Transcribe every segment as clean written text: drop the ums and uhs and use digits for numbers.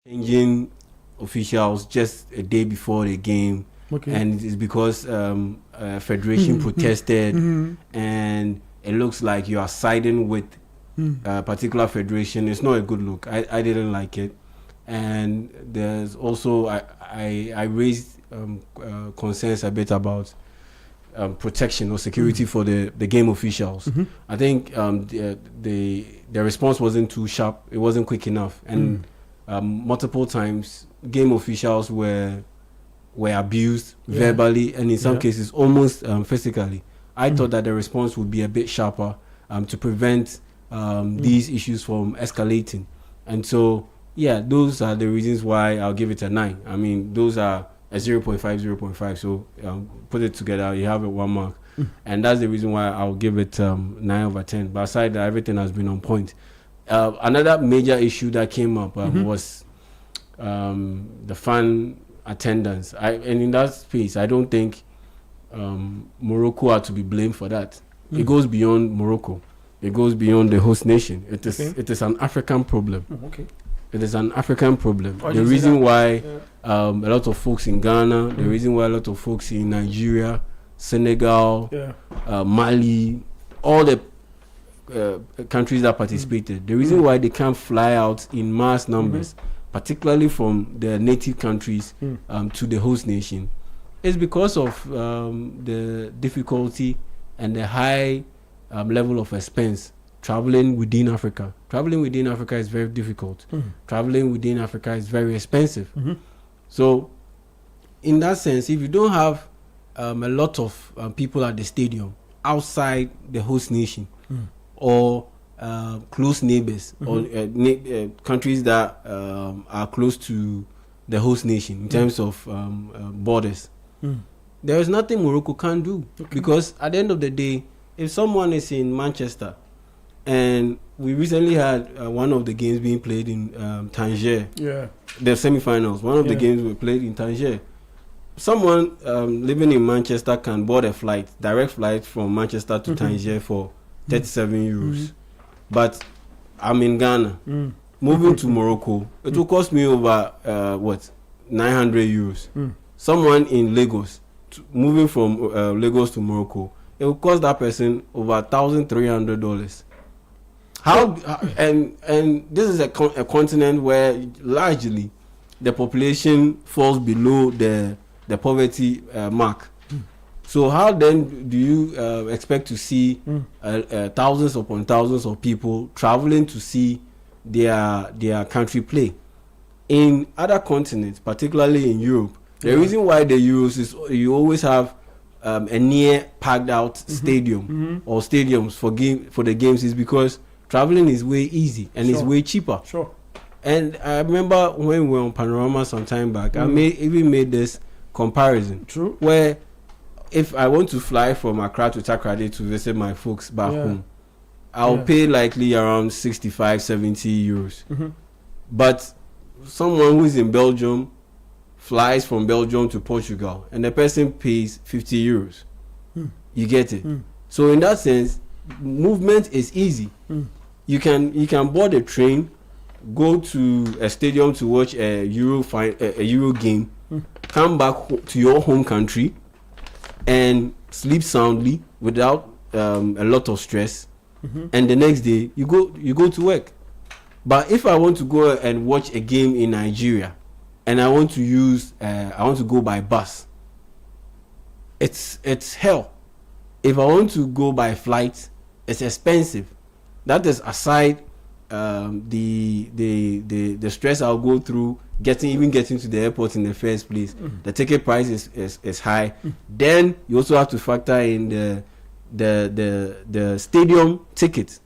changing officials just a day before the game. Okay. And it's because federation protested, and it looks like you are siding with a particular federation. It's not a good look. I didn't like it. And there's also I raised concerns a bit about protection or security for the game officials. I think the response wasn't too sharp. It wasn't quick enough, and multiple times game officials were abused verbally, and in some cases almost physically. I thought that the response would be a bit sharper to prevent these issues from escalating. And so, yeah, those are the reasons why I'll give it a 9. I mean, those are a 0.5, 0.5. So put it together, you have a 1 mark. And that's the reason why I'll give it 9/10. But aside that, everything has been on point. Another major issue that came up was the fan attendance. And in that space, I don't think Morocco are to be blamed for that. It goes beyond Morocco. It goes beyond the host nation. It is an African problem. It is an African problem. The reason why a lot of folks in Ghana, the reason why a lot of folks in Nigeria, Senegal, Mali, all the countries that participated, the reason why they can't fly out in mass numbers, particularly from the native countries to the host nation, is because of the difficulty and the high level of expense traveling within Africa. Traveling within Africa is very difficult. Traveling within Africa is very expensive. So in that sense, if you don't have a lot of people at the stadium outside the host nation, or close neighbors, or countries that are close to the host nation in terms of borders, there is nothing Morocco can do. Because at the end of the day, if someone is in Manchester, and we recently had one of the games being played in Tangier, the semi-finals, one of the games were played in Tangier. Someone living in Manchester can board a flight, direct flight from Manchester to Tangier for 37 euros. But I'm in Ghana. Moving to Morocco, it will cost me over 900 euros. Someone in Lagos, moving from Lagos to Morocco, it will cost that person over $1,300. And this is a continent where largely the population falls below the poverty mark. So how then do you expect to see thousands upon thousands of people traveling to see their country play? In other continents, particularly in Europe, the reason why the Euros is you always have a near packed out stadium or stadiums for the games is because traveling is way easy and it's way cheaper. And I remember when we were on Panorama some time back, I even made this comparison. Where if I want to fly from Accra to Takoradi to visit my folks back home, I'll pay likely around 65, 70 euros. But someone who's in Belgium flies from Belgium to Portugal and the person pays 50 euros. You get it? So in that sense, movement is easy. You can board a train, go to a stadium to watch a Euro game, come back to your home country and sleep soundly without a lot of stress, and the next day you go to work. But if I want to go and watch a game in Nigeria and I want to go by bus, it's hell. If I want to go by flight, it's expensive. That is aside the stress I'll go through getting to the airport in the first place. The ticket price is high. Then you also have to factor in the stadium tickets.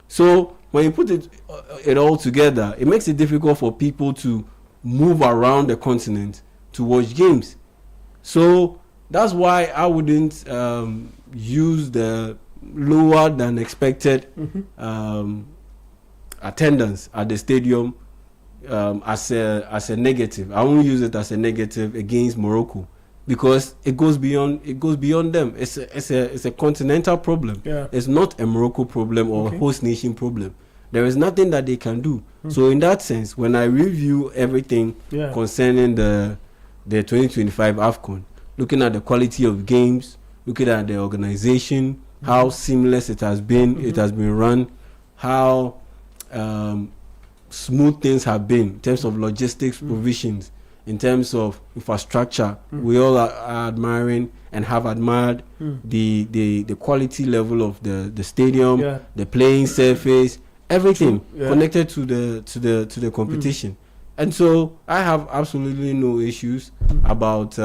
So when you put it all together, it makes it difficult for people to move around the continent to watch games. So that's why I wouldn't use the lower than expected attendance at the stadium as a negative. I won't use it as a negative against Morocco because it goes beyond them. It's a continental problem. It's not a Morocco problem or a host nation problem. there is nothing that they can do. So in that sense, when I review everything concerning the 2025 AFCON, looking at the quality of games, looking at the organization, how seamless it has been run, how smooth things have been in terms of logistics provisions, in terms of infrastructure. We all are admiring and have admired the quality level of the stadium, the playing surface, everything connected to the competition. And so I have absolutely no issues about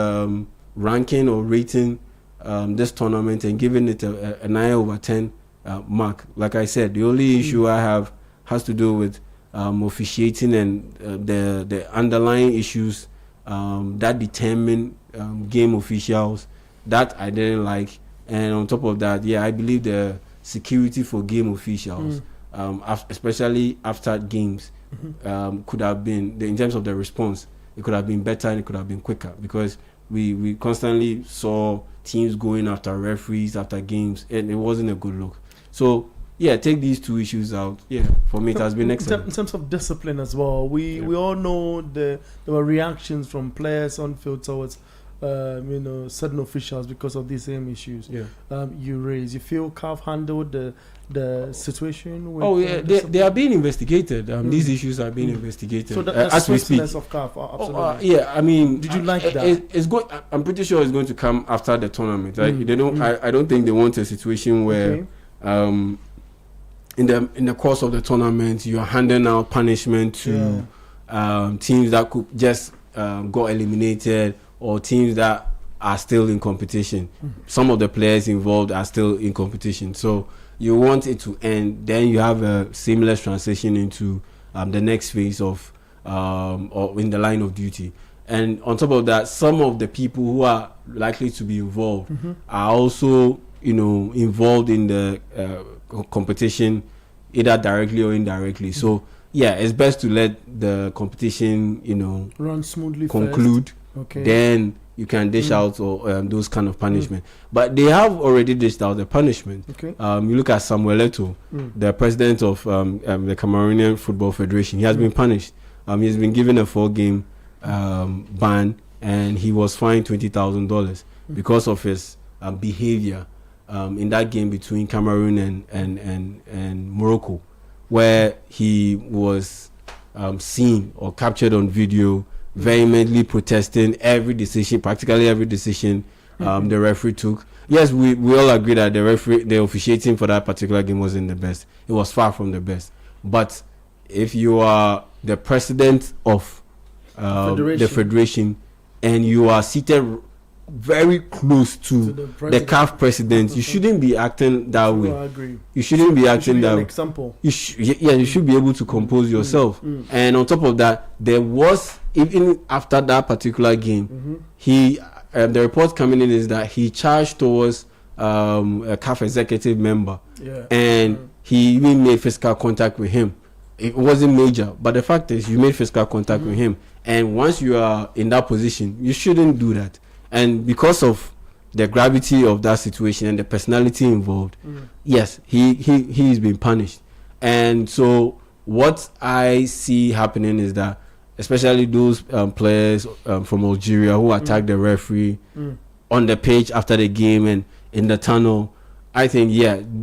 ranking or rating this tournament and giving it a 9/10 mark. Like I said, the only issue I have has to do with officiating and the underlying issues that determine game officials that I didn't like. And on top of that, I believe the security for game officials, especially after games, could have been, in terms of the response, it could have been better and it could have been quicker, because we constantly saw teams going after referees after games, and it wasn't a good look. So take these two issues out. For me, it has been excellent. In terms of discipline as well, we all know there were reactions from players on field towards certain officials because of these same issues you raised. You feel CAF handled the situation with they are being investigated. These issues are being investigated. So that's as we speak. Of CAF, absolutely. I mean, did you like that? It's good. I'm pretty sure it's going to come after the tournament. They don't. I don't think they want a situation where in the course of the tournament you are handing out punishment to teams that could just got eliminated, or teams that are still in competition. Some of the players involved are still in competition. So you want it to end. Then you have a seamless transition into the next phase of or in the line of duty. And on top of that, some of the people who are likely to be involved are also, involved in the competition, either directly or indirectly. So it's best to let the competition, run smoothly, conclude. First. Okay. Then you can dish out those kind of punishment. But they have already dished out the punishment. Okay. You look at Samuel Eto'o, the president of the Cameroonian Football Federation. He has been punished. He's been given a 4-game ban, and he was fined $20,000 because of his behavior in that game between Cameroon and Morocco, where he was seen or captured on video vehemently protesting practically every decision the referee took. Yes, we all agree that the officiating for that particular game wasn't the best. It was far from the best. But if you are the president of the federation and you are seated very close to the CAF president, you shouldn't be acting that way. I agree. You shouldn't be acting that way. Example. You should be able to compose yourself. And on top of that, there was, even after that particular game, he the report coming in is that he charged towards a CAF executive member, and he even made physical contact with him. It wasn't major, but the fact is you made physical contact with him, and once you are in that position, you shouldn't do that. And because of the gravity of that situation and the personality involved, yes, he's been punished. And so what I see happening is that, especially those players from Algeria who attacked the referee on the pitch after the game and in the tunnel, I think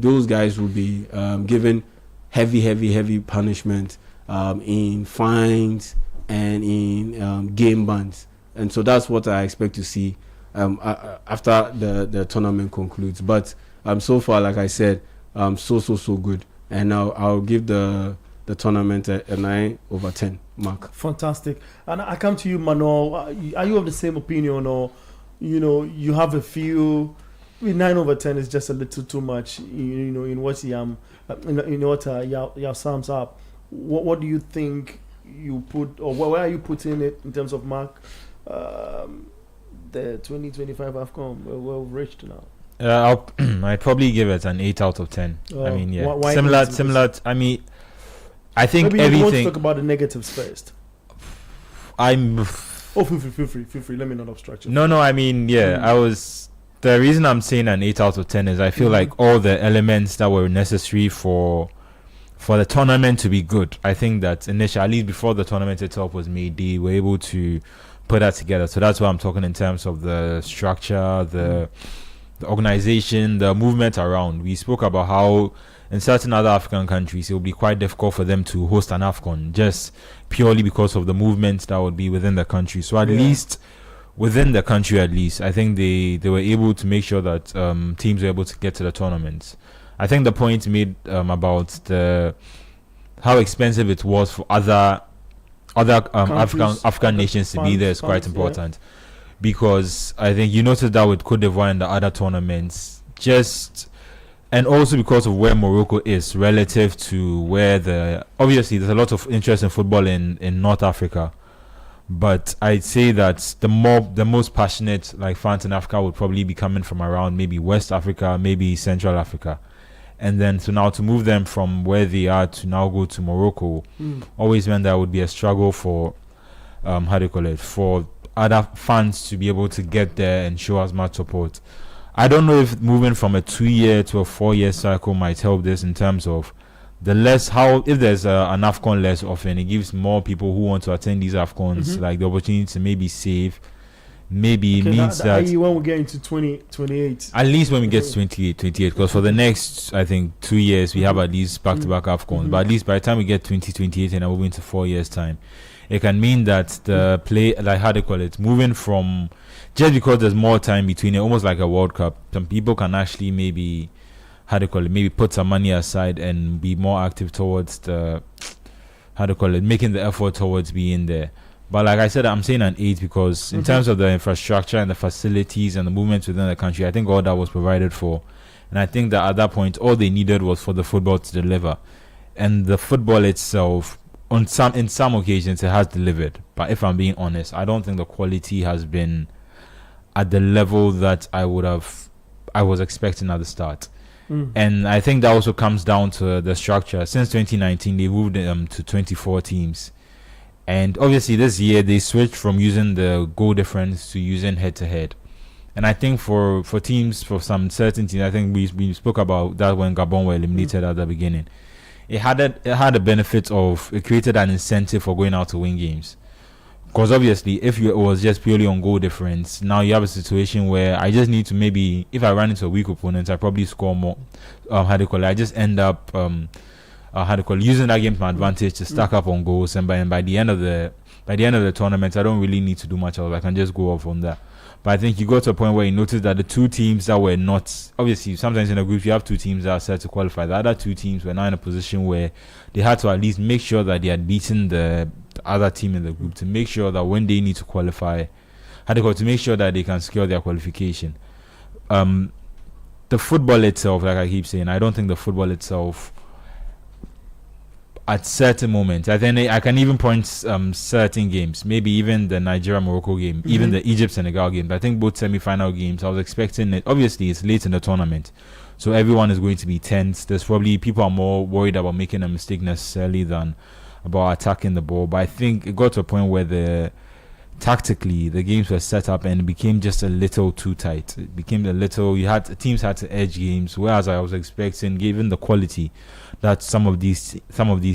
those guys will be given heavy punishment in fines and in game bans. And so that's what I expect to see after the tournament concludes. But so far, like I said, so good. And I'll give the tournament a 9/10 mark. Fantastic. And I come to you, Manuel. Are you of the same opinion, or you have a few? 9/10 is just a little too much. In what Yao sums up. What do you think you put, or where are you putting it in terms of mark? The 2025 AFCON, we're reached now. I'd probably give it an 8/10. I mean, why similar. I mean, I think maybe everything. You want to talk about the negatives first. Feel free. Let me not obstruct you. No. I mean, the reason I'm saying an 8/10 is I feel like all the elements that were necessary for for the tournament to be good, I think that initially, at least before the tournament itself was made, they were able to put that together. So that's why I'm talking in terms of the structure, the organization, the movement around. We spoke about how in certain other African countries it will be quite difficult for them to host an AFCON just purely because of the movement that would be within the country. So at least within the country, I think they were able to make sure that teams were able to get to the tournaments. I think the point made about how expensive it was for other African nations to be there is quite important, because I think you noticed that with Cote d'Ivoire and the other tournaments, and also because of where Morocco is relative to where obviously there's a lot of interest in football in North Africa, but I'd say that the most passionate fans in Africa would probably be coming from around maybe West Africa, maybe Central Africa. And then so now to move them from where they are to now go to Morocco always meant that would be a struggle for for other fans to be able to get there and show as much support. I don't know if moving from a 2-year to a 4-year cycle might help this in terms of if there's an AFCON less often, it gives more people who want to attend these AFCONs the opportunity to maybe save. Maybe it means that when we get into 2028, at least when we get to 28, because for the next, I think, 2 years we have at least back-to-back AFCONs, but at least by the time we get 2028 and I'm moving to 4 years time, it can mean that the play, moving from, just because there's more time between it, almost like a World Cup, some people can actually maybe put some money aside and be more active towards making the effort towards being there. But like I said, I'm saying an 8 because in terms of the infrastructure and the facilities and the movements within the country, I think all that was provided for. And I think that at that point, all they needed was for the football to deliver. And the football itself, in some occasions, it has delivered. But if I'm being honest, I don't think the quality has been at the level that I was expecting at the start. And I think that also comes down to the structure. Since 2019, they moved to 24 teams. And obviously this year they switched from using the goal difference to using head-to-head. And I think for teams, for some certain teams, I think we spoke about that when Gabon were eliminated at the beginning. It had a benefit of, it created an incentive for going out to win games. Because obviously if it was just purely on goal difference, now you have a situation where I just need to maybe, if I run into a weak opponent, I probably score more. I just end up using that game to my advantage to stack up on goals, and by the end of the tournament, I don't really need to do much else. I can just go off on that. But I think you got to a point where you notice that the two teams that were not, obviously sometimes in a group you have two teams that are set to qualify. The other two teams were now in a position where they had to at least make sure that they had beaten the other team in the group to make sure that when they need to qualify, to make sure that they can secure their qualification. The football itself, like I keep saying, I don't think the football itself, at certain moments, I think I can even point certain games, maybe even the Nigeria-Morocco game, even the Egypt-Senegal game. I think both semi-final games, I was expecting it. Obviously, it's late in the tournament, so everyone is going to be tense. There's probably people are more worried about making a mistake necessarily than about attacking the ball. But I think it got to a point where tactically the games were set up and it became just a little too tight. It became teams had to edge games, whereas I was expecting, given the quality that some of these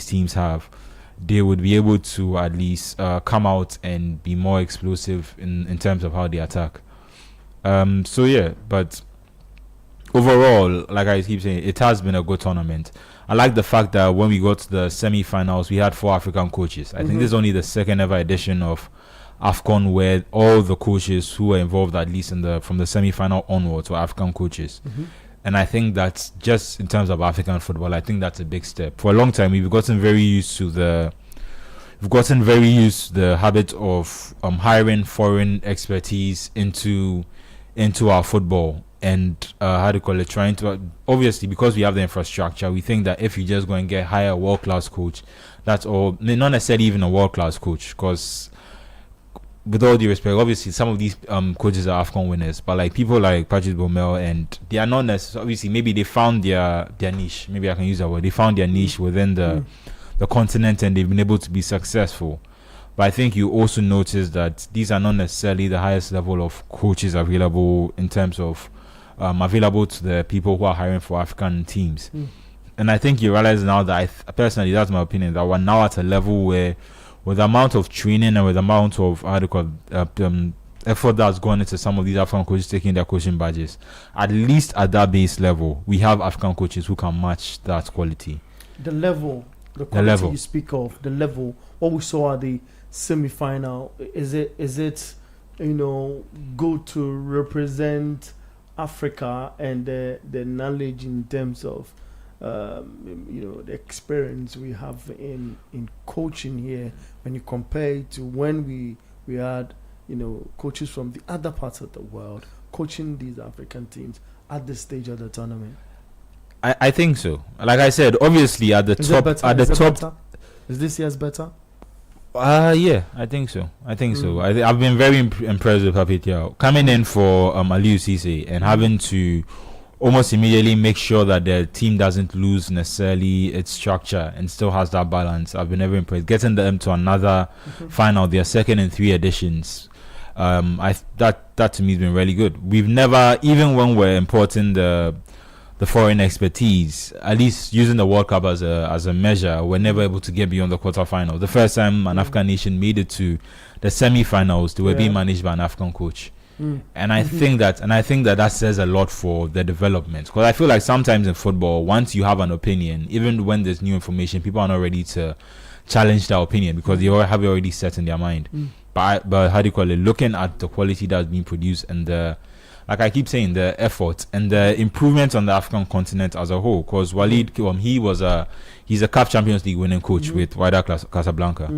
teams have, they would be able to at least come out and be more explosive in terms of how they attack. But overall, like I keep saying, it has been a good tournament. I like the fact that when we got to the semi-finals, we had 4 African coaches. I think this is only the second ever edition of AFCON where all the coaches who were involved, at least from the semi-final onwards, were African coaches. And I think that's just in terms of African football, I think that's a big step. For a long time, we've gotten very used to the habit of hiring foreign expertise into our football, and trying to, obviously because we have the infrastructure, we think that if you just go and hire a world-class coach, that's all. Not necessarily even a world-class coach, because with all due respect, obviously some of these coaches are AFCON winners, but like people like Patrice Baumel, and they are not necessarily, obviously maybe they found their niche, maybe I can use that word, they found their niche within the continent and they've been able to be successful. But I think you also notice that these are not necessarily the highest level of coaches available in terms of available to the people who are hiring for African teams. and I think you realize now that personally, that's my opinion, that we're now at a level where, with the amount of training and with the amount of effort that's gone into some of these African coaches taking their coaching badges, at least at that base level, we have African coaches who can match that quality. The quality you speak of, the level, what we saw at the semi-final, is it good to represent Africa and the knowledge in terms of the experience we have in coaching here, when you compare it to when we had coaches from the other parts of the world coaching these African teams at this stage of the tournament? I think so. Like I said, obviously at the top. Better? Is this year's better? Yeah, I think so. So. I've been very impressed with Papetiao coming in for Aliou Cisse and having to almost immediately make sure that the team doesn't lose necessarily its structure and still has that balance. I've been very impressed. Getting them to another final, their second in 3 editions. That to me has been really good. We've never, even when we're importing the foreign expertise, at least using the World Cup as a measure, we're never able to get beyond the quarterfinal. The first time an African nation made it to the semi-finals, they were being managed by an African coach. And I think that says a lot for the development, because I feel like sometimes in football, once you have an opinion, even when there's new information, people are not ready to challenge that opinion because they have it already set in their mind. But how do you call it? Looking at the quality that's being produced and like I keep saying, the effort and the improvement on the African continent as a whole. Because Walid, he's a CAF Champions League winning coach with Wydad Casablanca.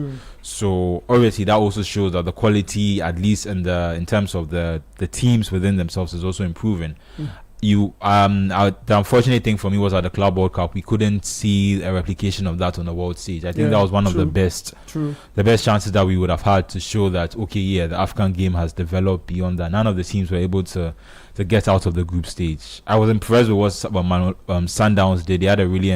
So obviously that also shows that the quality, at least in terms of the teams within themselves, is also improving. The unfortunate thing for me was at the Club World Cup, we couldn't see a replication of that on the world stage. I think that was one of the best chances that we would have had to show that the African game has developed beyond that. None of the teams were able to get out of the group stage. I was impressed with what Sundowns did. They had a really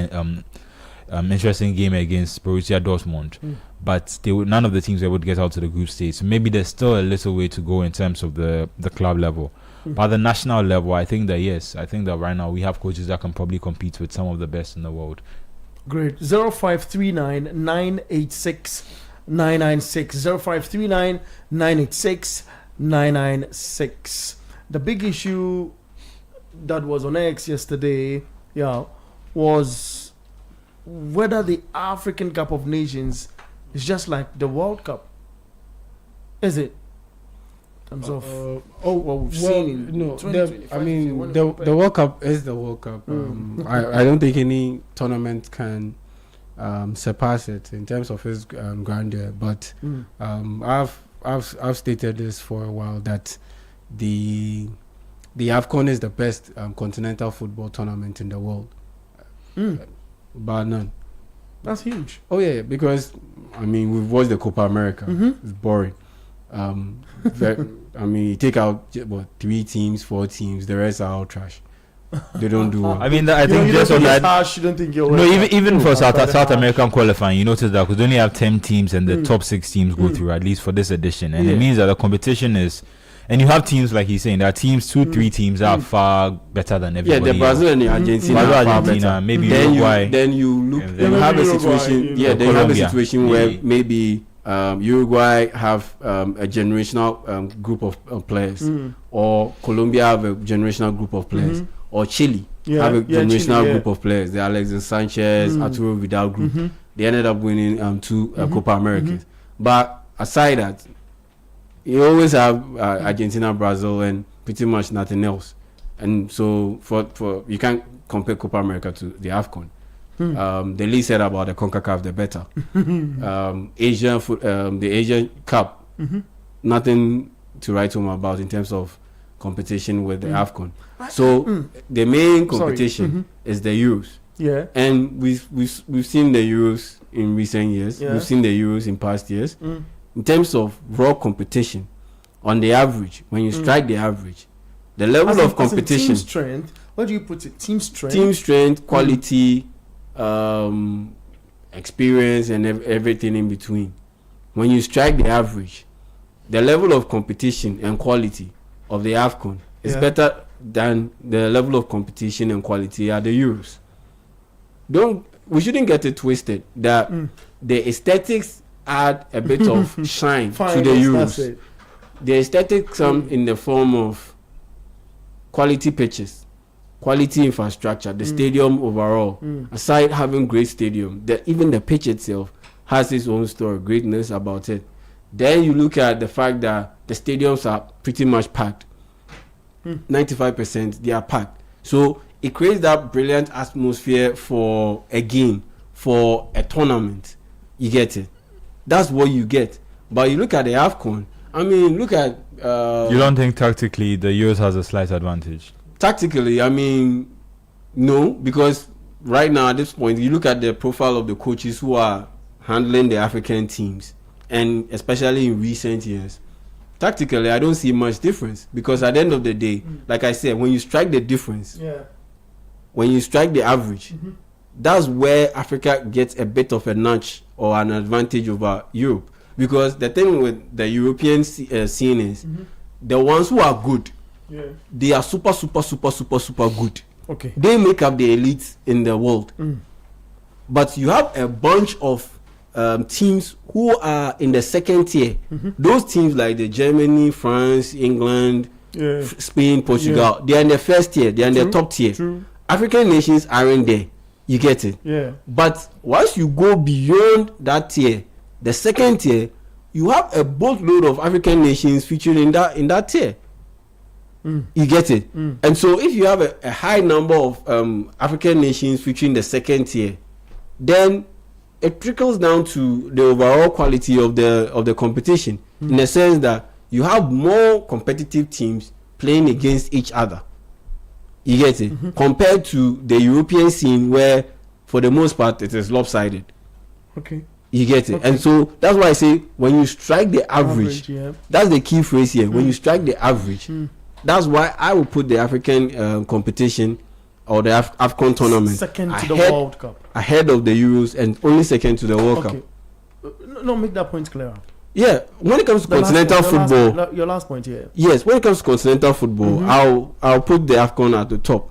interesting game against Borussia Dortmund, but none of the teams were able to get out to the group stage. So maybe there's still a little way to go in terms of the club level. But at the national level, I think that right now we have coaches that can probably compete with some of the best in the world. Great. 0539 986 996. 0539 986 996. The big issue that was on X yesterday, was whether the African Cup of Nations is just like the World Cup. Is it? The World Cup is the World Cup. I don't think any tournament can surpass it in terms of its grandeur. But I've stated this for a while that the AFCON is the best continental football tournament in the world, bar none. That's huge. Oh yeah, because we've watched the Copa America. It's boring. You take out 3 teams, 4 teams, the rest are all trash. They don't do well. I think just on that, you don't think you're even for South American qualifying, you notice that because they only have 10 teams and the top 6 teams go through, at least for this edition, and it means that the competition is. And you have teams, like he's saying, there are teams, 2-3 teams that are far better than everybody. Yeah, the Brazil and the Argentina, maybe Uruguay. Then you look. Then you have a situation. Then you have a situation where maybe Uruguay have a generational group of players, or Colombia have a generational group of players, or Chile have a generational group of players. The Alexis Sanchez, Arturo Vidal group. They ended up winning 2 Copa Americas. But aside that, you always have Argentina, Brazil, and pretty much nothing else. And so for you can't compare Copa America to the AFCON. The least said about the CONCACAF, the better. The Asian Cup, nothing to write home about in terms of competition with the AFCON. So the main competition is the Euros. Yeah. And we've seen the Euros in recent years. Yeah. We've seen the Euros in past years. In terms of raw competition, on the average, when you strike the average, the level of competition. Team strength. What do you put it? Team strength. Team strength, quality, experience, and everything in between. When you strike the average, the level of competition and quality of the AFCON is better than the level of competition and quality at the Euros. we shouldn't get it twisted that the aesthetics add a bit of shine to the Euros. The aesthetics come in the form of quality pitches, quality infrastructure, the stadium overall. Aside having great stadium, even the pitch itself has its own story, greatness about it. Then you look at the fact that the stadiums are pretty much packed. 95% they are packed. So it creates that brilliant atmosphere for a game, for a tournament. You get it. That's what you get. But you look at the AFCON. I mean, look at... you don't think tactically the US has a slight advantage? Tactically, I mean, no. Because right now at this point, you look at the profile of the coaches who are handling the African teams. And especially in recent years. Tactically, I don't see much difference. Because at the end of the day, like I said, when you strike the difference... When you strike the average, that's where Africa gets a bit of a notch or an advantage over Europe. Because the thing with the European scene is the ones who are good, they are super good. Okay. They make up the elites in the world. But you have a bunch of teams who are in the second tier. Those teams like the Germany, France, England, Spain, Portugal, they are in the first tier. They are in the top tier. True. African nations aren't there. You get it? Yeah. But once you go beyond that tier, the second tier, you have a boatload of African nations featured in that tier. You get it? And so if you have a high number of African nations featuring the second tier, then it trickles down to the overall quality of the competition, in the sense that you have more competitive teams playing against each other. You get it? Compared to the European scene where, for the most part, it is lopsided. Okay. You get it? Okay. And so that's why I say when you strike the average, that's the key phrase here. When you strike the average, that's why I will put the African competition or the AFCON tournament second to the World Cup, ahead of the Euros, and only second to the World Cup. No, make that point clearer. Yeah, when it comes to continental football, your last point here. Yes, when it comes to continental football, I'll put the AFCON at the top.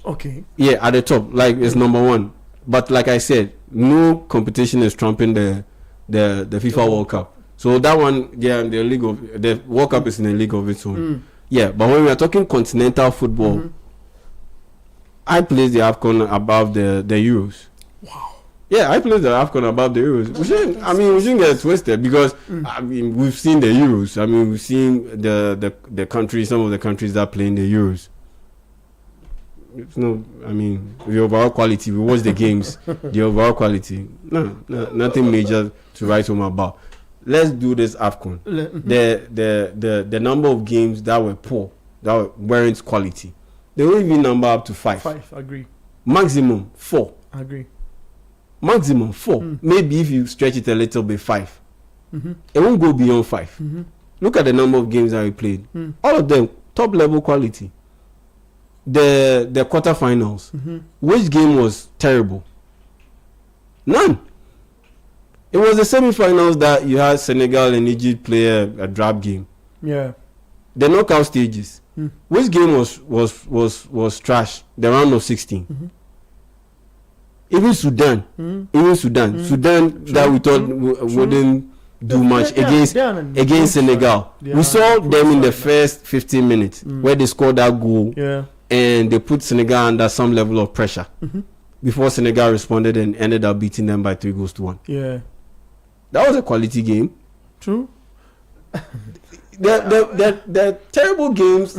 Okay. Yeah, at the top, like it's number one. But like I said, no competition is trumping the FIFA World Cup. So that one, the World Cup is in a league of its own. Yeah, but when we are talking continental football, I place the AFCON above the Euros. Wow. Yeah, I place the AFCON above the Euros. We shouldn't get it twisted, because I mean, we've seen the Euros. I mean, we've seen the countries, some of the countries that play in the Euros. It's no, I mean, the overall quality. We watch the games. The overall quality, no, nothing major to write home about. Let's do this AFCON. The number of games that were poor, that weren't quality, they will even number up to 5. 5, agree. Maximum 4. Agree. Maximum 4. Maybe if you stretch it a little bit, 5. It won't go beyond 5. Look at the number of games that we played. All of them top level quality. The quarterfinals. Which game was terrible? None. It was the semi-finals that you had Senegal and Egypt play a drab game. Yeah. The knockout stages. Which game was trash? The round of 16. Even Sudan. Sudan that we thought wouldn't do much against Senegal. We saw them in the first 15 minutes where they scored that goal. Yeah. And they put Senegal under some level of pressure before Senegal responded and ended up beating them by 3-1. Yeah. That was a quality game. True. The terrible games,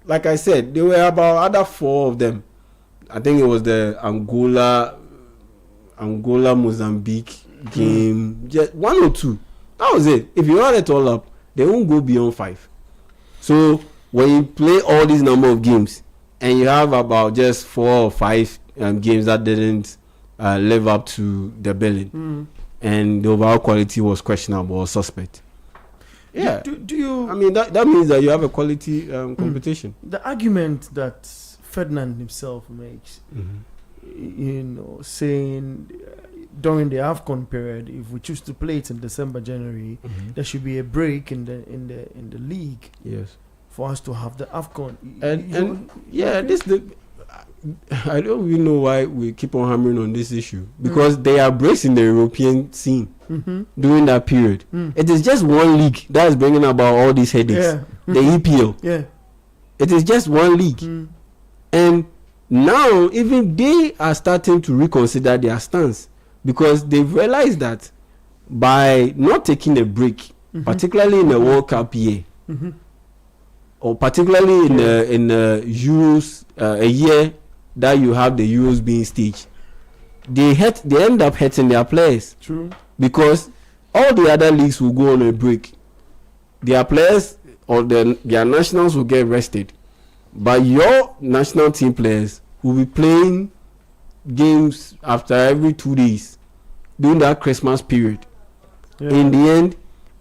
like I said, there were about other 4 of them. I think it was the Angola Mozambique game, just 1 or 2. That was it. If you add it all up, they won't go beyond 5. So when you play all these number of games and you have about just 4 or 5 games that didn't live up to the billing, and the overall quality was questionable or suspect. Yeah. Do you? I mean, that means that you have a quality competition. The argument that Ferdinand himself makes, saying during the AFCON period, if we choose to play it in December, January, there should be a break in the league. Yes. For us to have the AFCON. I don't really know why we keep on hammering on this issue, because they are bracing the European scene during that period. It is just one league that is bringing about all these headaches. The EPL. Yeah. It is just one league. And now even they are starting to reconsider their stance, because they've realized that by not taking a break, particularly in the World Cup year, or particularly in the Euros, a year that you have the Euros being staged, they end up hurting their players. True. Because all the other leagues will go on a break. Their players or their nationals will get rested, but your national team players will be playing games after every 2 days during that Christmas period. In the end,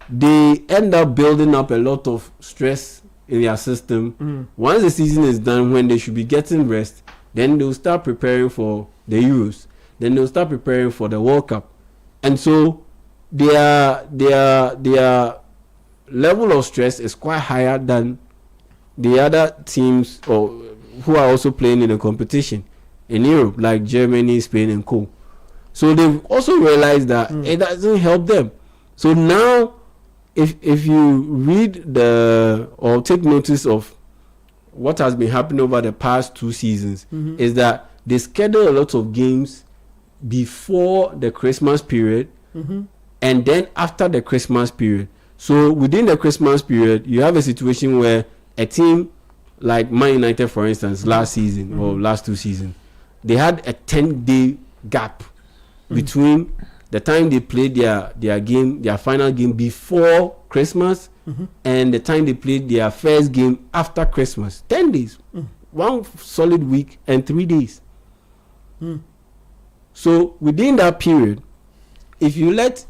they end up building up a lot of stress in their system. Once the season is done, when they should be getting rest, then they'll start preparing for the Euros. Then they'll start preparing for the World Cup. And so their level of stress is quite higher than the other teams or who are also playing in the competition in Europe, like Germany, Spain, and co. So they've also realized that it doesn't help them. So now, if you read or take notice of what has been happening over the past 2 seasons, is that they schedule a lot of games before the Christmas period and then after the Christmas period. So within the Christmas period, you have a situation where a team like Man United, for instance, last season or last 2 seasons, they had a 10-day gap between the time they played their final game before Christmas and the time they played their first game after Christmas. 10 days. 1 solid week and 3 days. So within that period, if you let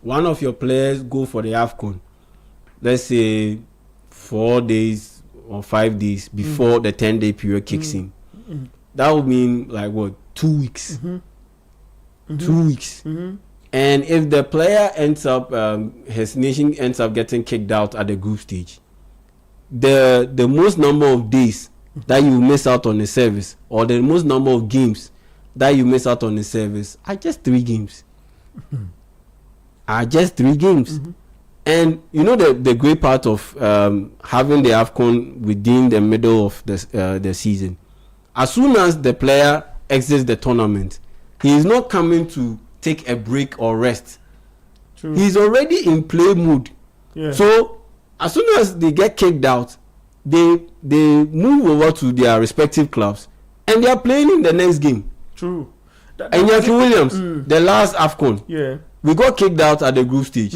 one of your players go for the AFCON, let's say 4 days or 5 days before the 10-day period kicks in, that would mean like what, 2 weeks? 2 weeks. And if the player ends up, his nation ends up getting kicked out at the group stage, the most number of days that you miss out on the service, or the most number of games that you miss out on the service, are just 3 games. And you know the great part of having the AFCON within the middle of the season, as soon as the player exits the tournament, he is not coming to take a break or rest. True. He's already in play mood. So as soon as they get kicked out, they move over to their respective clubs and they are playing in the next game. True. And Jackie Williams, the last AFCON, we got kicked out at the group stage.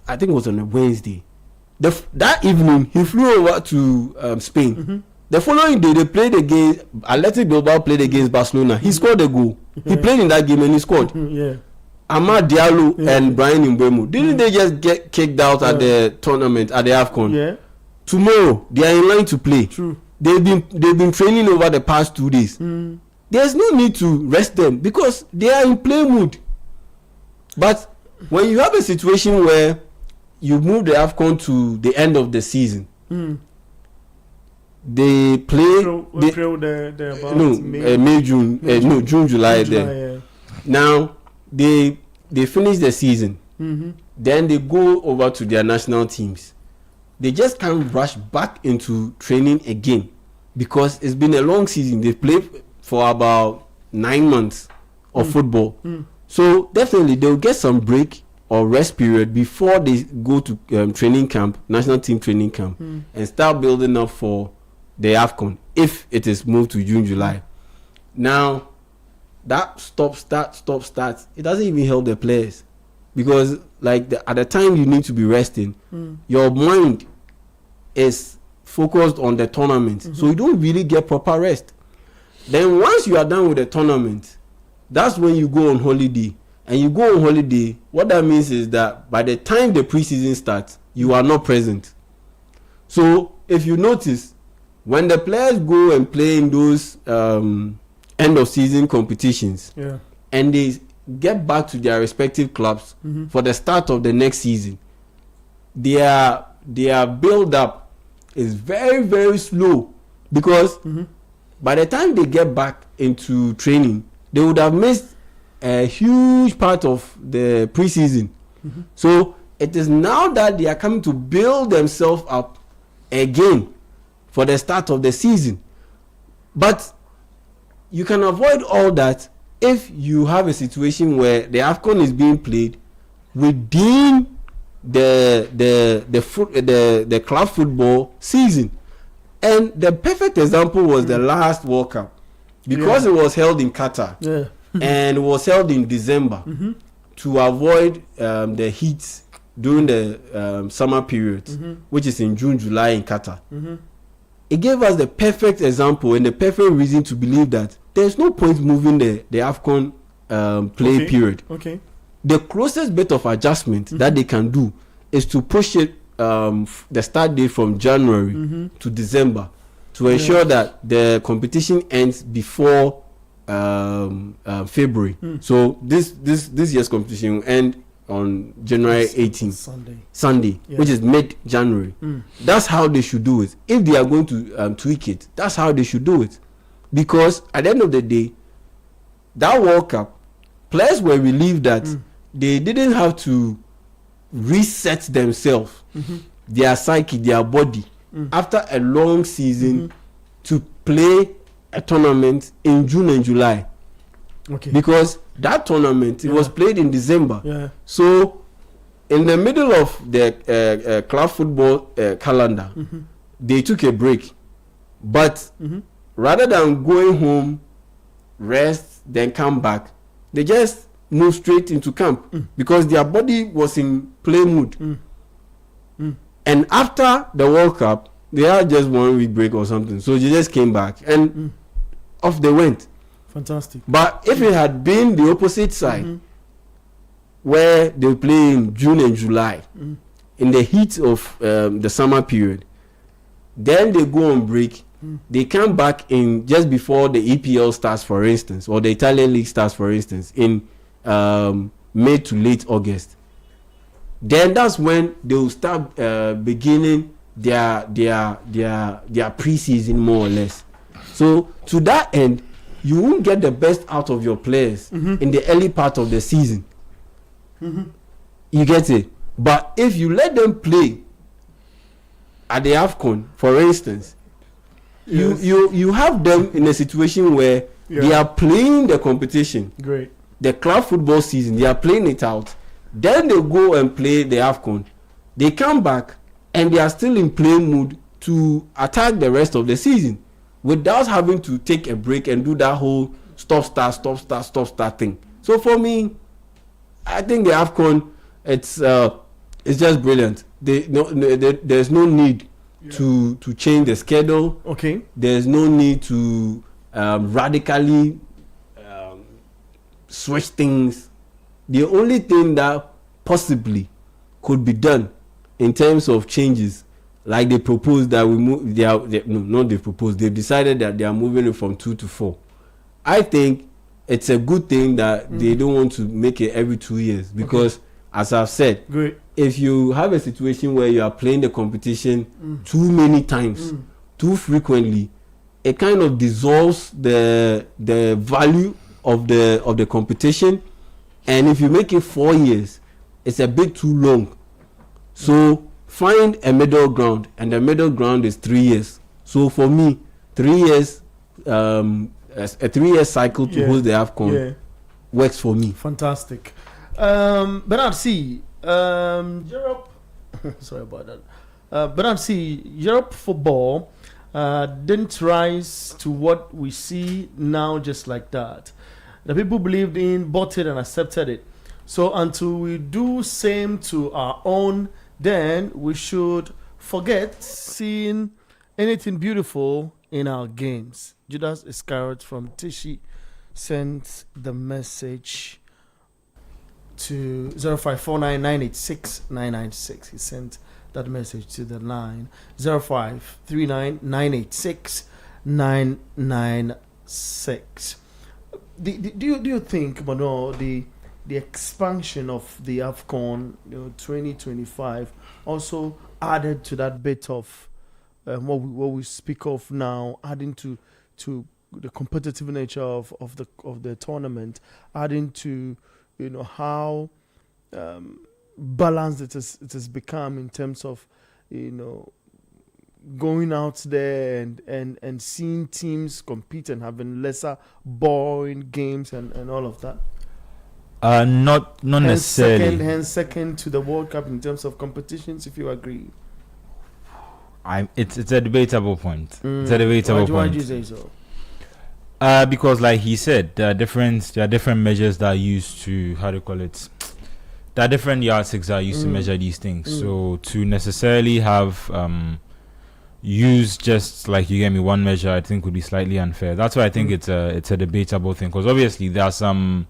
I think it was on a Wednesday. That evening, he flew over to Spain. The following day, they played against Athletic Bilbao. Played against Barcelona. He scored a goal. He played in that game and he scored. Amad Diallo and Brian Mbeumo, didn't they just get kicked out at the tournament at the AFCON? Tomorrow they are in line to play. True. They've been training over the past 2 days. There's no need to rest them because they are in play mood. But when you have a situation where you move the AFCON to the end of the season, they play June, July. Now they finish the season, then they go over to their national teams. They just can't rush back into training again because it's been a long season. They've played for about 9 months of football. So definitely they'll get some break or rest period before they go to training camp, national team training camp, and start building up for the AFCON if it is moved to June, July. Now that stop start, it doesn't even help the players because at the time you need to be resting, your mind is focused on the tournament, so you don't really get proper rest. Then once you are done with the tournament, that's when you go on holiday. And you go on holiday, what that means is that by the time the preseason starts, you are not present. So if you notice, when the players go and play in those end of season competitions, and they get back to their respective clubs for the start of the next season, their build up is very, very slow because by the time they get back into training, they would have missed a huge part of the preseason. So it is now that they are coming to build themselves up again for the start of the season. But you can avoid all that if you have a situation where the AFCON is being played within the club football season. And the perfect example was the last World Cup, because it was held in Qatar and it was held in December to avoid the heat during the summer period, which is in June, July in Qatar. It gave us the perfect example and the perfect reason to believe that there's no point moving the AFCON play period. The closest bit of adjustment that they can do is to push it the start date from January to December to ensure that the competition ends before February. So this year's competition will end on January 18th, Sunday, which is mid-January. That's how they should do it. If they are going to tweak it, that's how they should do it. Because at the end of the day, that World Cup, players were relieved that they didn't have to reset themselves, their psyche, their body, after a long season to play a tournament in June and July. Because that tournament, it was played in December. So in the middle of the club football calendar, they took a break. But rather than going home, rest, then come back, they just moved straight into camp because their body was in play mood. And after the World Cup, they had just 1 week break or something. So they just came back and off they went. Fantastic. But if it had been the opposite side, where they play in June and July, in the heat of the summer period, then they go on break, they come back in just before the EPL starts, for instance, or the Italian league starts, for instance, in mid to late August. Then that's when they will start beginning their preseason, more or less. So to that end, you won't get the best out of your players in the early part of the season. You get it? But if you let them play at the AFCON, for instance, you have them in a situation where they are playing the competition. Great. The club football season, they are playing it out. Then they go and play the AFCON. They come back and they are still in playing mood to attack the rest of the season without having to take a break and do that whole stop-start thing. So for me, I think the AFCON, it's just brilliant. There's no need to change the schedule. There's no need to radically switch things. The only thing that possibly could be done in terms of changes, like they proposed that we move, they've decided that they are moving it from 2 to 4. I think it's a good thing that they don't want to make it every 2 years, because as I've said, if you have a situation where you are playing the competition too many times, too frequently, it kind of dissolves the value of the competition. And if you make it 4 years, it's a bit too long. So find a middle ground, and the middle ground is 3 years. So for me, 3 years, a 3-year cycle to host the AFCON works for me. Fantastic. Bernard C. Europe. Sorry about that. Bernard C. Europe football didn't rise to what we see now just like that. The people believed in, bought it, and accepted it. So until we do same to our own, then we should forget seeing anything beautiful in our games. Judas Iscariot from Tishi sent the message to 0549986996. He sent that message to the line 0539986996. Do you think, Mano, the expansion of the AFCON 2025 also added to that bit of what we speak of now, adding to the competitive nature of the tournament, adding to how balanced it has become in terms of going out there and seeing teams compete and having lesser boring games and all of that. Not necessarily. Hence second to the World Cup in terms of competitions, if you agree. It's a debatable point. It's a debatable point. Why do you say so? Because, like he said, there are different measures that are used to, how do you call it? There are different yardsticks that are used to measure these things. So to necessarily have use just like you gave me one measure, I think would be slightly unfair. That's why I think it's a debatable thing. Because obviously there are some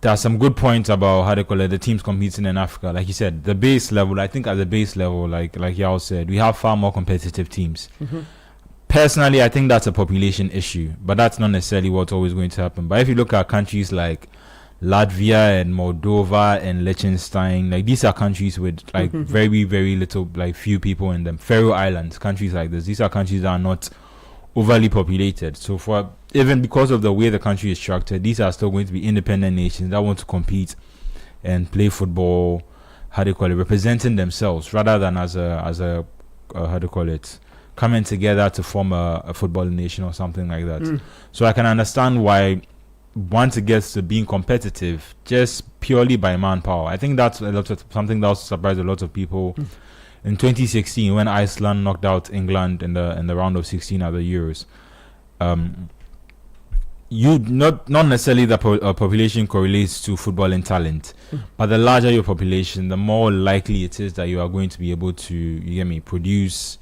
good points about how they call it, the teams competing in Africa. Like you said, the base level, I think at the base level, like Yao said, we have far more competitive teams. Personally, I think that's a population issue, but that's not necessarily what's always going to happen. But if you look at countries like Latvia and Moldova and Liechtenstein, like these are countries with like very, very little, like few people in them. Faroe Islands, countries like this, these are countries that are not overly populated. So for even because of the way the country is structured, these are still going to be independent nations that want to compete and play football, how do you call it, representing themselves rather than as a how do you call it, coming together to form a football nation or something like that. So I can understand why once it gets to being competitive just purely by manpower, I think that's something that also surprised a lot of people. In 2016, when Iceland knocked out England in the round of 16 at the Euros, you not necessarily the population correlates to footballing talent, but the larger your population, the more likely it is that you are going to be able to, produce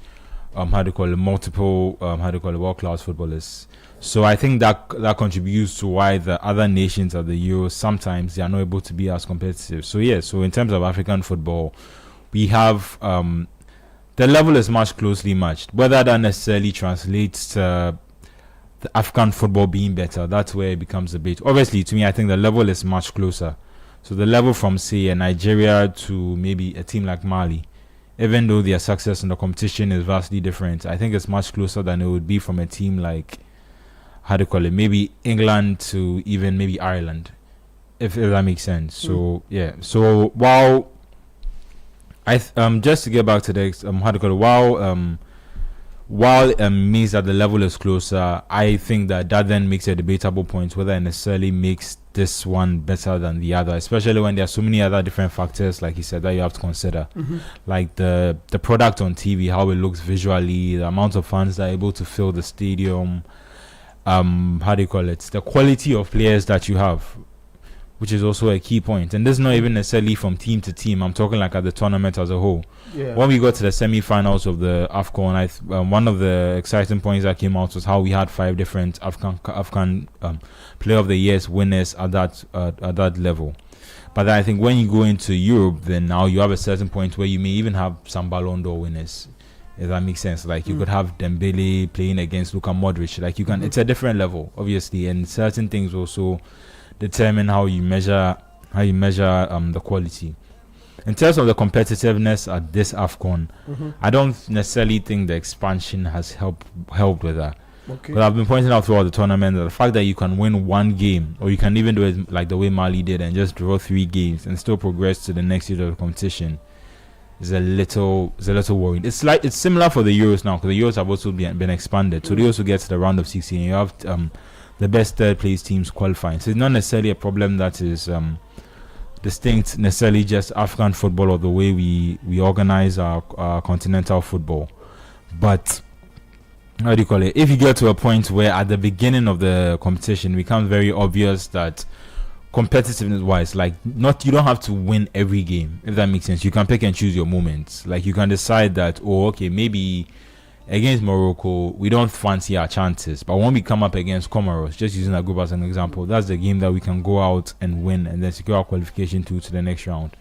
multiple world-class footballers. So I think that contributes to why the other nations at the Euros sometimes they are not able to be as competitive. So so in terms of African football, we have the level is much closely matched. Whether that necessarily translates to the African football being better, that's where it becomes a debate. Obviously, to me, I think the level is much closer. So the level from, say, a Nigeria to maybe a team like Mali, even though their success in the competition is vastly different, I think it's much closer than it would be from a team like, how do you call it, maybe England to even maybe Ireland, if that makes sense. So, So while just to get back to the how do you call it, while it means that the level is closer, I think that then makes a debatable point whether it necessarily makes this one better than the other, especially when there are so many other different factors, like you said, that you have to consider, like the product on TV, how it looks visually, the amount of fans that are able to fill the stadium, how do you call it, the quality of players that you have, which is also a key point. And this is not even necessarily from team to team. I'm talking like at the tournament as a whole. When we got to the semi-finals of the AFCON, one of the exciting points that came out was how we had 5 different AFCON Player of the Year's winners at that level. But then I think when you go into Europe, then now you have a certain point where you may even have some Ballon d'Or winners. If that makes sense, like you could have Dembele playing against Luka Modric. Like you can, it's a different level, obviously, and certain things also determine how you measure the quality. In terms of the competitiveness at this AFCON, I don't necessarily think the expansion has helped with that. But I've been pointing out throughout the tournament that the fact that you can win one game, or you can even do it like the way Mali did and just draw 3 games and still progress to the next stage of the competition, is a little worrying. It's similar for the Euros now, because the Euros have also been expanded. So they also get to the round of 16. You have the best third place teams qualifying. So it's not necessarily a problem that is distinct necessarily just African football or the way we organize our continental football. But how do you call it? If you get to a point where at the beginning of the competition it becomes very obvious that competitiveness wise, like you don't have to win every game, if that makes sense. You can pick and choose your moments. Like you can decide that, maybe against Morocco, we don't fancy our chances. But when we come up against Comoros, just using that group as an example, that's the game that we can go out and win and then secure our qualification to the next round.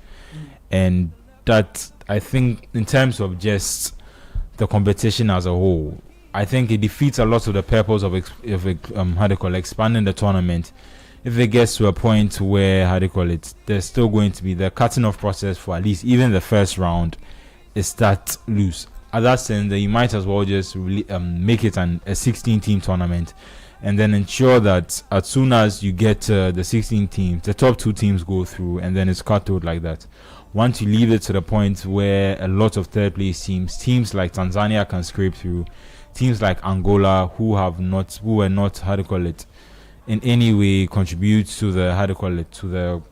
And that, I think, in terms of just the competition as a whole, I think it defeats a lot of the purpose of expanding the tournament. If it gets to a point where, there's still going to be the cutting off process for at least even the first round is that loose. at that sense, then you might as well just make it a 16-team tournament, and then ensure that as soon as you get the 16 teams, the top 2 teams go through, and then it's cutthroat like that. Once you leave it to the point where a lot of third place teams like Tanzania can scrape through, teams like Angola who were not, how to call it, in any way contribute to the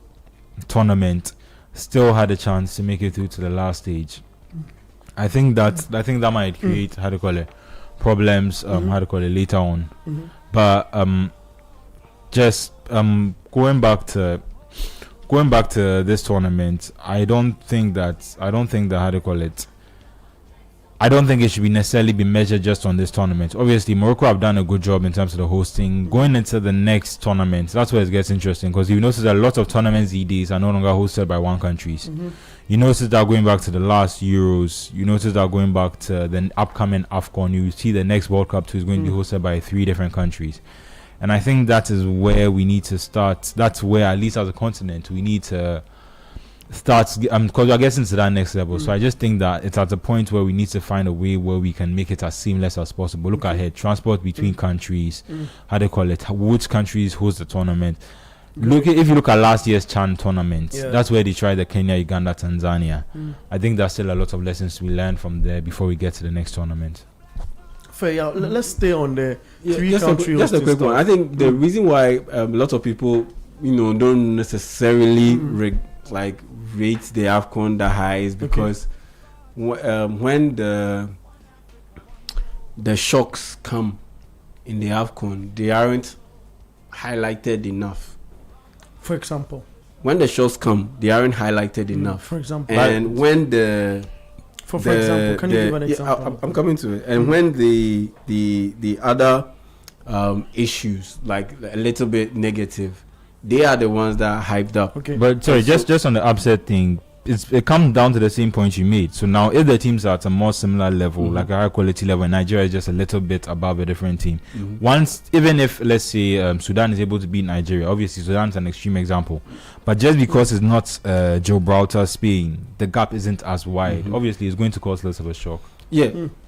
tournament, still had a chance to make it through to the last stage. I think that might create problems later on. But just going back to this tournament, I don't think it should be necessarily be measured just on this tournament. Obviously, Morocco have done a good job in terms of the hosting. Going into the next tournament, that's where it gets interesting, because you notice that a lot of tournaments these days are no longer hosted by one countries. You notice that going back to the last Euros, you notice that going back to the upcoming AFCON, you see the next World Cup too is going to be hosted by 3 different countries. And I think that is where we need to start. That's where, at least as a continent, we need to start, because we're getting to that next level. So I just think that it's at a point where we need to find a way where we can make it as seamless as possible. Look ahead, transport between countries, which countries host the tournament. If you look at last year's CHAN tournament, that's where they tried the Kenya, Uganda, Tanzania. I think there's still a lot of lessons to be learned from there before we get to the next tournament. Fair, let's stay on the 3 countries. Just a quick one. I think the reason why a lot of people, don't necessarily rate the AFCON that high is because when the shocks come in the AFCON, they aren't highlighted enough. For example, when the shocks come, they aren't highlighted enough. For example, and when for example, can you give an example? I'm coming to it. And when the other issues, like a little bit negative, they are the ones that are hyped up. Okay. But sorry, just on the upset thing, it comes down to the same point you made. So now, if the teams are at a more similar level, like a high quality level, Nigeria is just a little bit above a different team. Even if, let's say, Sudan is able to beat Nigeria, obviously Sudan's an extreme example, but just because it's not Gibraltar, Spain, the gap isn't as wide. Obviously, it's going to cause less of a shock.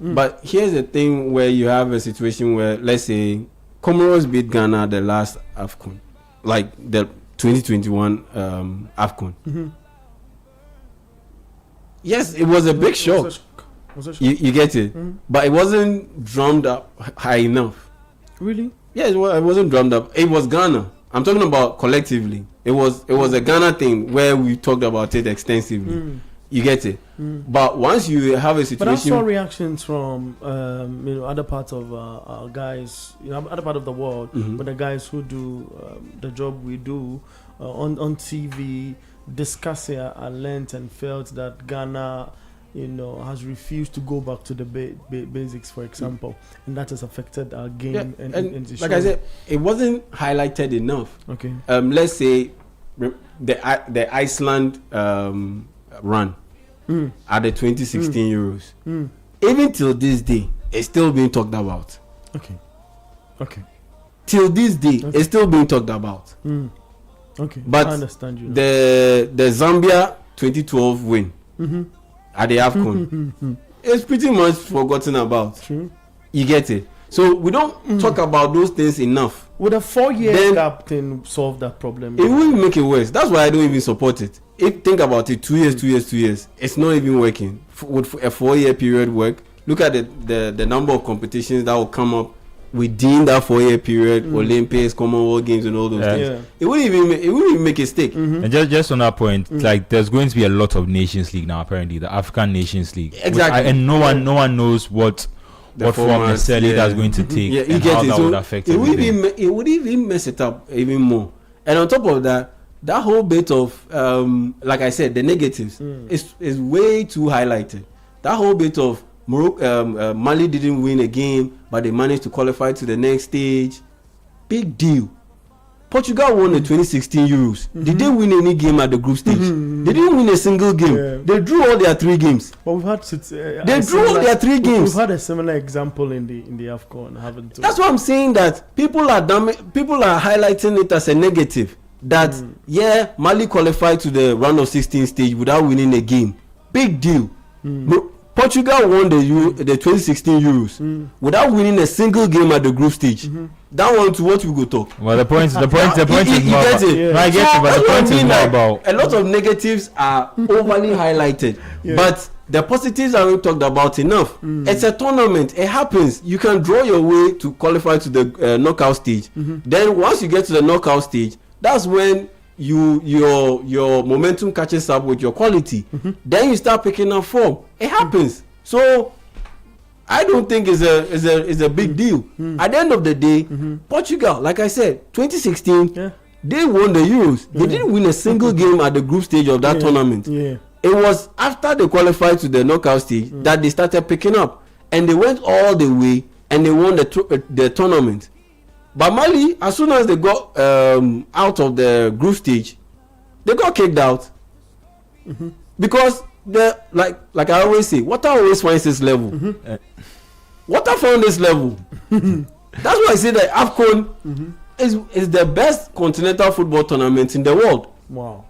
But here's the thing where you have a situation where, let's say, Comoros beat Ghana the last AFCON, like the 2021 AFCON. Yes, it was a big shock. You get it? But it wasn't drummed up high enough. Really? Yeah, it wasn't drummed up. It was Ghana. I'm talking about collectively. It was a Ghana thing where we talked about it extensively. You get it? But once you have a situation... But I saw reactions from other parts of our guys, other part of the world, but the guys who do the job we do on TV, discuss it at length and felt that Ghana, has refused to go back to the basics, for example, and that has affected our game. And like I said, it wasn't highlighted enough. Okay. Let's say the Iceland run at the 2016 Euros. Even till this day, it's still being talked about. Okay. Till this day, it's still being talked about. Okay, but I understand you. The Zambia 2012 win at the AFCON is pretty much forgotten about. True. You get it? So we don't talk about those things enough. Would a 4-year gap thing solve that problem? It will make it worse. That's why I don't even support it. Think about it, 2 years. It's not even working. Would a 4-year period work? Look at the number of competitions that will come up within that 4-year period, Olympics, Commonwealth Games, and all those things. Yeah. It wouldn't even make a stick. And just on that point, like there's going to be a lot of Nations League now. Apparently, the African Nations League. Exactly. And no one knows what form necessarily that's going to take and how that would affect everything. It would even mess it up even more. And on top of that whole bit of like I said, the negatives is way too highlighted. That whole bit of Morocco, Mali didn't win a game, but they managed to qualify to the next stage. Big deal. Portugal won the 2016 Euros. Did they win any game at the group stage? They didn't win a single game. Yeah. They drew all their 3 games. But we've had they drew all their 3 games. We've had a similar example in the AFCON, haven't we? That's what I'm saying. That people are highlighting it as a negative. That Mali qualified to the round of 16 stage without winning a game. Big deal. Portugal won the 2016 Euros without winning a single game at the group stage. That one to what we go talk. Well, the point is more. Get it? Yeah. No, I get it, but the point is more about a lot of negatives are overly highlighted, but the positives are not talked about enough. It's a tournament. It happens. You can draw your way to qualify to the knockout stage. Then once you get to the knockout stage, that's when your momentum catches up with your quality. Then you start picking up form. It happens. So I don't think it's a big deal. At the end of the day, Portugal, like I said, 2016, they won the Euros. They didn't win a single game at the group stage of that tournament. It was after they qualified to the knockout stage that they started picking up, and they went all the way and they won the tournament. But Mali, as soon as they got out of the group stage, they got kicked out because the like I always say, water always finds its level. Water found its level. That's why I say that AFCON is the best continental football tournament in the world. Wow.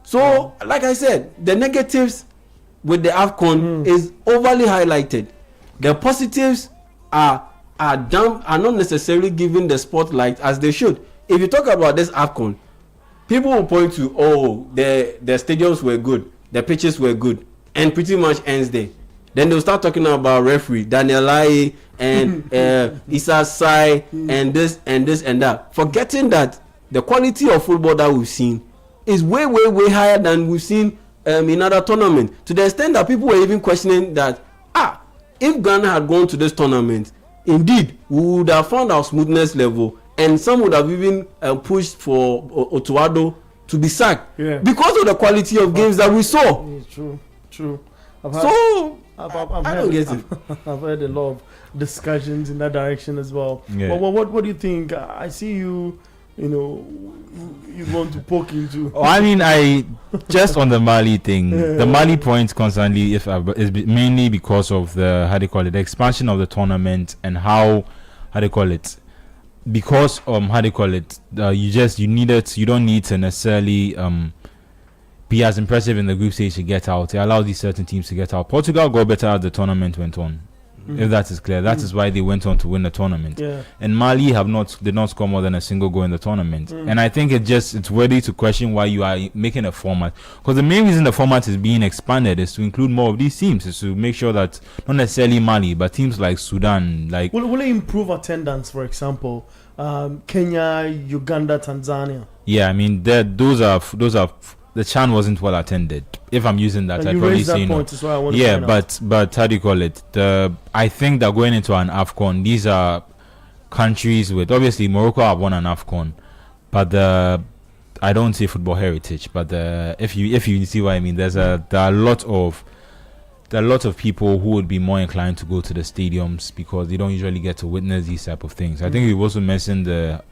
So, like I said, the negatives with the AFCON is overly highlighted. The positives are not necessarily given the spotlight as they should. If you talk about this AFCON, people will point to, the stadiums were good, the pitches were good, and pretty much ends there. Then they'll start talking about referee Daniel Lai and Issa Sai and this and that, forgetting that the quality of football that we've seen is way higher than we've seen in other tournaments, to the extent that people were even questioning that if Ghana had gone to this tournament, indeed we would have found our smoothness level, and some would have even pushed for Otuado to be sacked because of the quality of games that we saw. It's true. I don't get it. I've heard a lot of discussions in that direction as well. What do you think? I see you want to poke into. I just on the Mali thing, the Mali points constantly is mainly because of the expansion of the tournament, and because you don't need to necessarily be as impressive in the group stage to get out. It allows these certain teams to get out. Portugal got better as the tournament went on. If that is clear, that is why they went on to win the tournament. And Mali did not score more than a single goal in the tournament. And I think it's worthy to question why you are making a format, because the main reason the format is being expanded is to include more of these teams, is to make sure that not necessarily Mali, but teams like Sudan, like will it improve attendance, for example, Kenya, Uganda, Tanzania? Those are the CHAN wasn't well attended. If I'm using that, I'd probably say no. But how do you call it? I think that going into an AFCON, these are countries with, obviously Morocco have won an AFCON, but I don't say football heritage, but if you see what I mean, there are a lot of people who would be more inclined to go to the stadiums because they don't usually get to witness these type of things. I think we've also mentioned the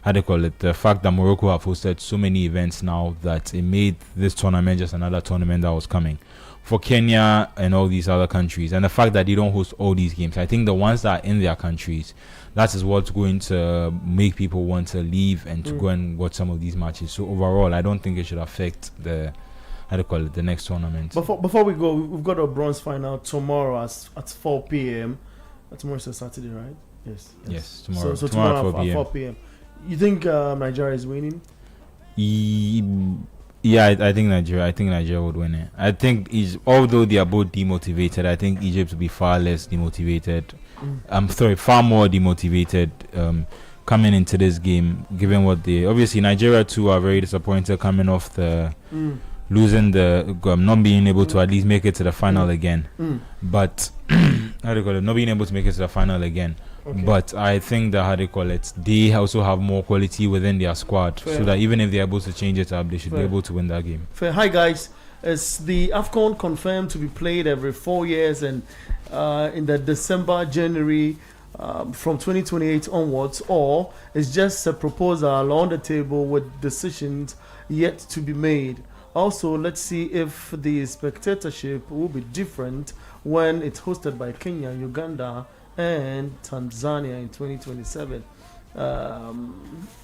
fact that Morocco have hosted so many events now that it made this tournament just another tournament that was coming for Kenya and all these other countries. And the fact that they don't host all these games, I think the ones that are in their countries, that is what's going to make people want to leave and to go and watch some of these matches. So overall, I don't think it should affect the next tournament. Before we go, we've got a bronze final tomorrow at 4 p.m. Tomorrow's a Saturday, right? Yes, tomorrow. So tomorrow at 4 p.m. You think Nigeria is winning? I think Nigeria would win it. I think although they are both demotivated, I think Egypt will be far less demotivated. Far more demotivated coming into this game, given what obviously Nigeria too are very disappointed coming off the losing not being able to at least make it to the final again. But not being able to make it to the final again. Okay. But I think that they also have more quality within their squad, so that even if they're able to change it up, they should be able to win that game. Hi guys, is the AFCON confirmed to be played every 4 years and in the December-January from 2028 onwards, or is just a proposal on the table with decisions yet to be made? Also, let's see if the spectatorship will be different when it's hosted by Kenya, Uganda, and Tanzania in 2027.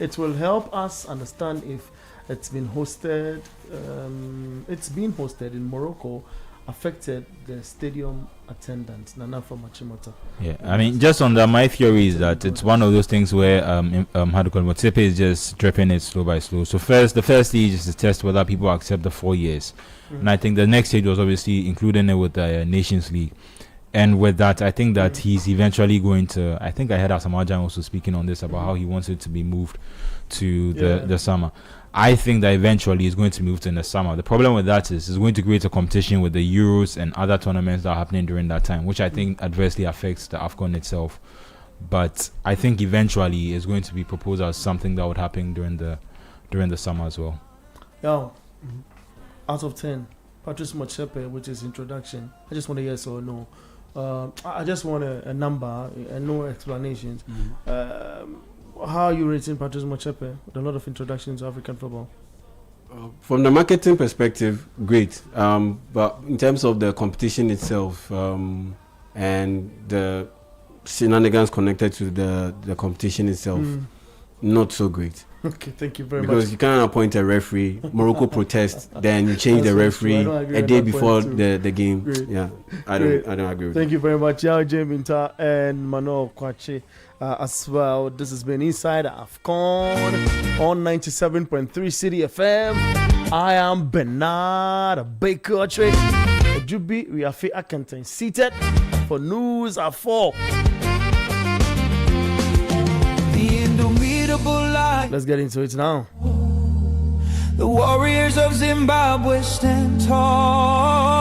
It will help us understand if it's been hosted. It's been hosted in Morocco affected the stadium attendance. Nana from Machimota. Yeah, I mean, just on that, my theory is that it's one of those things where how do you call it, Motsepe is just dripping it slow by slow. So the first stage is to test whether people accept the 4 years, and I think the next stage was obviously including it with the Nations League. And with that, I think that he's eventually going to. I think I heard Asamajan also speaking on this about how he wants it to be moved to the summer. I think that eventually it's going to move to in the summer. The problem with that is it's going to create a competition with the Euros and other tournaments that are happening during that time, which I think adversely affects the AFCON itself. But I think eventually it's going to be proposed as something that would happen during the summer as well. Yo, out of 10, Patrice Motsepe, which is introduction. I just want a yes or no. I just want a number and no explanations. How are you rating Patrice Motsepe with a lot of introductions to African football? From the marketing perspective, great. But in terms of the competition itself and the shenanigans connected to the competition itself, not so great. Okay, thank you very much. Because you can't appoint a referee, Morocco protest, then you change the referee a day before the game. Great. Yeah, I don't agree with that. Thank you very much, Yao Jaminta and Manuel Kwache as well. This has been Inside AFCON on 97.3 Citi FM. I am Bernard Baker Jubi Riafi Akantan, seated for News at 4. Let's get into it now. The warriors of Zimbabwe stand tall.